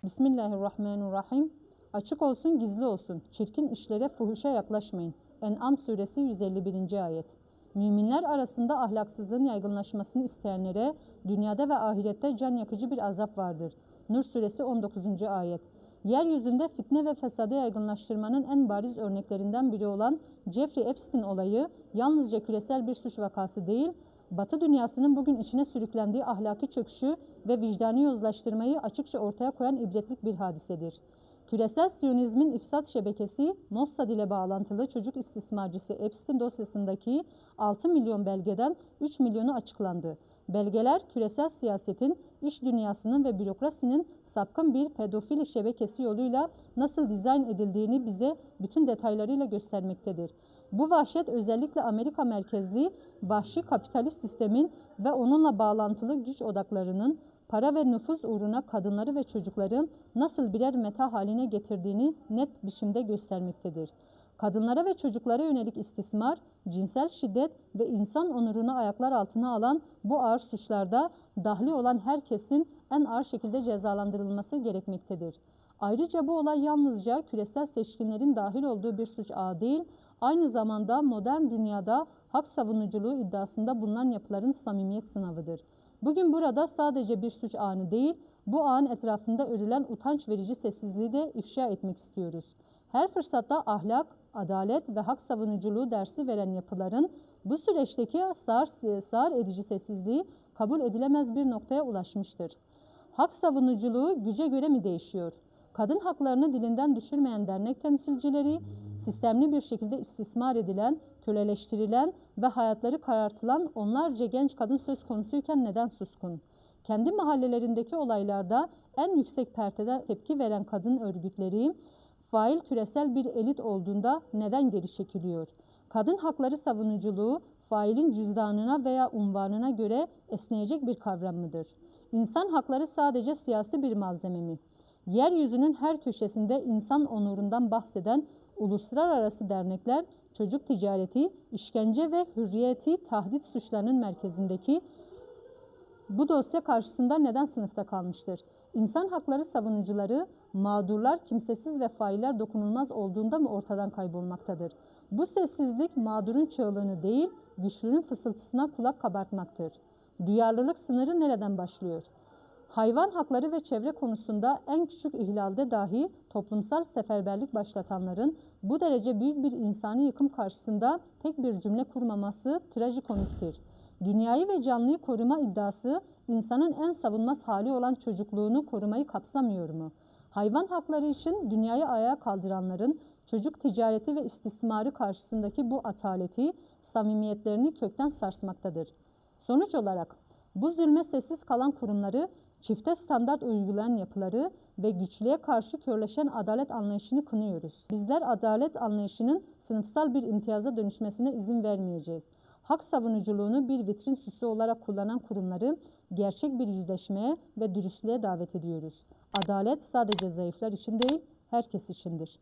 Bismillahirrahmanirrahim. Açık olsun, gizli olsun. Çirkin işlere, fuhuşa yaklaşmayın. En'am suresi 151. ayet. Müminler arasında ahlaksızlığın yaygınlaşmasını isteyenlere dünyada ve ahirette can yakıcı bir azap vardır. Nur suresi 19. ayet. Yeryüzünde fitne ve fesadı yaygınlaştırmanın en bariz örneklerinden biri olan Jeffrey Epstein olayı yalnızca küresel bir suç vakası değil, Batı dünyasının bugün içine sürüklendiği ahlaki çöküşü ve vicdani yozlaştırmayı açıkça ortaya koyan ibretlik bir hadisedir. Küresel Siyonizmin ifsat şebekesi, Mossad ile bağlantılı çocuk istismarcısı Epstein dosyasındaki 6 milyon belgeden 3 milyonu açıklandı. Belgeler, küresel siyasetin, iş dünyasının ve bürokrasinin sapkın bir pedofili şebekesi yoluyla nasıl dizayn edildiğini bize bütün detaylarıyla göstermektedir. Bu vahşet özellikle Amerika merkezli vahşi kapitalist sistemin ve onunla bağlantılı güç odaklarının para ve nüfuz uğruna kadınları ve çocukları nasıl birer meta haline getirdiğini net biçimde göstermektedir. Kadınlara ve çocuklara yönelik istismar, cinsel şiddet ve insan onurunu ayaklar altına alan bu ağır suçlarda dahli olan herkesin en ağır şekilde cezalandırılması gerekmektedir. Ayrıca bu olay yalnızca küresel seçkinlerin dahil olduğu bir suç ağı değil, aynı zamanda modern dünyada hak savunuculuğu iddiasında bulunan yapıların samimiyet sınavıdır. Bugün burada sadece bir suç ağını değil, bu ağın etrafında örülen utanç verici sessizliği de ifşa etmek istiyoruz. Her fırsatta ahlak, adalet ve hak savunuculuğu dersi veren yapıların bu süreçteki sağır edici sessizliği kabul edilemez bir noktaya ulaşmıştır. Hak savunuculuğu güce göre mi değişiyor? Kadın haklarını dilinden düşürmeyen dernek temsilcileri, sistemli bir şekilde istismar edilen, köleleştirilen ve hayatları karartılan onlarca genç kadın söz konusuyken neden suskun? Kendi mahallelerindeki olaylarda en yüksek perdeden tepki veren kadın örgütleri, fail küresel bir elit olduğunda neden geri çekiliyor? Kadın hakları savunuculuğu, failin cüzdanına veya unvanına göre esneyecek bir kavram mıdır? İnsan hakları sadece siyasi bir malzeme mi? Yeryüzünün her köşesinde insan onurundan bahseden uluslararası dernekler, çocuk ticareti, işkence ve hürriyeti tahdit suçlarının merkezindeki bu dosya karşısında neden sınıfta kalmıştır? İnsan hakları savunucuları, mağdurlar, kimsesiz ve failler dokunulmaz olduğunda mı ortadan kaybolmaktadır? Bu sessizlik mağdurun çığlığını değil, güçlünün fısıltısına kulak kabartmaktır. Duyarlılık sınırı nereden başlıyor? Hayvan hakları ve çevre konusunda en küçük ihlalde dahi toplumsal seferberlik başlatanların bu derece büyük bir insani yıkım karşısında tek bir cümle kurmaması trajikomiktir. Dünyayı ve canlıyı koruma iddiası insanın en savunmaz hali olan çocukluğunu korumayı kapsamıyor mu? Hayvan hakları için dünyayı ayağa kaldıranların çocuk ticareti ve istismarı karşısındaki bu ataleti, samimiyetlerini kökten sarsmaktadır. Sonuç olarak bu zulme sessiz kalan kurumları, çifte standart uygulayan yapıları ve güçlüğe karşı körleşen adalet anlayışını kınıyoruz. Bizler adalet anlayışının sınıfsal bir imtiyaza dönüşmesine izin vermeyeceğiz. Hak savunuculuğunu bir vitrin süsü olarak kullanan kurumları gerçek bir yüzleşmeye ve dürüstlüğe davet ediyoruz. Adalet sadece zayıflar için değil, herkes içindir.